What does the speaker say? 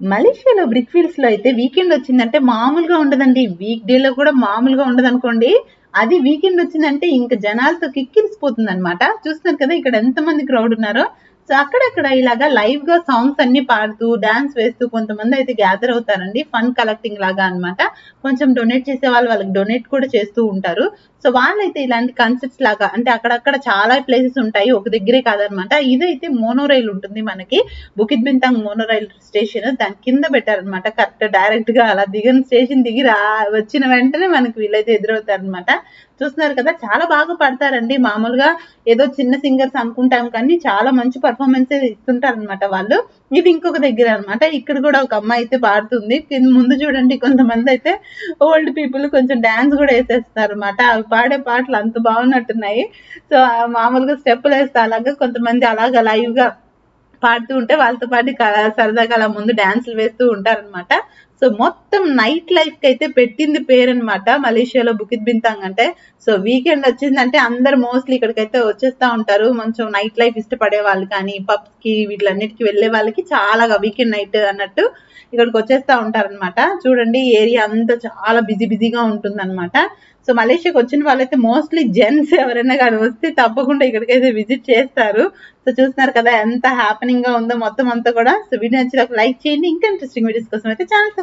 మలేషియాలో brick fields లో అయితే వీకెండ్ వచ్చిందంటే మామూలుగా ఉండదండి. వీక్ డే లో కూడా మామూలుగా ఉండదనుకోండి. అది వీకెండ్ వచ్చిందంటే ఇంక జనాలతో కిక్కిరిసిపోతుందనమాట. చూస్తున్నారు కదా ఇక్కడ ఎంతమంది క్రౌడ్ ఉన్నారో. సో అక్కడక్కడ ఇలాగా లైవ్ గా సాంగ్స్ అన్ని పాడుతూ, డాన్స్ వేస్తూ కొంతమంది అయితే గ్యాదర్ అవుతారండి. ఫన్ కలెక్టింగ్ లాగా అన్నమాట. కొంచెం డొనేట్ చేసే వాళ్ళకి డొనేట్ కూడా చేస్తూ ఉంటారు. సో వాళ్ళైతే ఇలాంటి కన్సర్ట్స్ లాగా అంటే అక్కడక్కడ చాలా ప్లేసెస్ ఉంటాయి. ఒక దగ్గరే కాదనమాట. ఇదైతే మోనో రైల్ ఉంటుంది మనకి. బుకిత్ బింతాంగ్ మోనో రైల్ స్టేషన్ దాని కింద పెట్టారనమాట. కరెక్ట్ డైరెక్ట్ గా అలా దిగని స్టేషన్ దిగి వచ్చిన వెంటనే మనకి వీళ్ళైతే ఎదురవుతారనమాట. చూస్తున్నారు కదా చాలా బాగా పాడతారండి. మామూలుగా ఏదో చిన్న సింగర్స్ అనుకుంటాం కానీ చాలా మంచి పర్ఫార్మెన్స్ ఇస్తుంటారనమాట వాళ్ళు. ఇది ఇంకొక దగ్గర అన్నమాట. ఇక్కడ కూడా ఒక అమ్మాయి అయితే పాడుతుంది. ముందు చూడండి కొంతమంది అయితే ఓల్డ్ పీపుల్ కొంచెం డాన్స్ కూడా వేసేస్తారు అనమాట. అవి పాడే పాటలు అంత బాగున్నట్టున్నాయి. సో మామూలుగా స్టెప్పులు వేస్తే అలాగా కొంతమంది అలాగా లైవ్ గా పాడుతూ ఉంటే వాళ్ళతో పాటు సరదాగా అలా ముందు డాన్సులు వేస్తూ ఉంటారనమాట. సో మొత్తం నైట్ లైఫ్ కి అయితే పెట్టింది పేరనమాట మలేషియాలో బుకిత్ బింతాంగ్ అంటే. సో వీకెండ్ వచ్చిందంటే అందరు మోస్ట్లీ ఇక్కడికైతే వచ్చేస్తా ఉంటారు. కొంచెం నైట్ లైఫ్ ఇష్టపడే వాళ్ళు కానీ పబ్స్ కి వీటిలన్నిటికి వెళ్ళే వాళ్ళకి చాలా వీకెండ్ నైట్ అన్నట్టు ఇక్కడికి వచ్చేస్తా ఉంటారనమాట. చూడండి ఏరియా అంతా చాలా బిజీగా ఉంటుందన్నమాట. సో మలేషియాకి వచ్చిన వాళ్ళైతే మోస్ట్లీ జెంట్స్ ఎవరైనా కానీ వస్తే తప్పకుండా ఇక్కడికైతే విజిట్ చేస్తారు. సో చూస్తున్నారు కదా ఎంత హ్యాపెనింగ్ గా ఉందో మొత్తం అంతా కూడా. సో వీడియో నచ్చితే ఒక లైక్ చేయండి. ఇంకా ఇంట్రెస్టింగ్ వీడియోస్ కోసం అయితే ఛానల్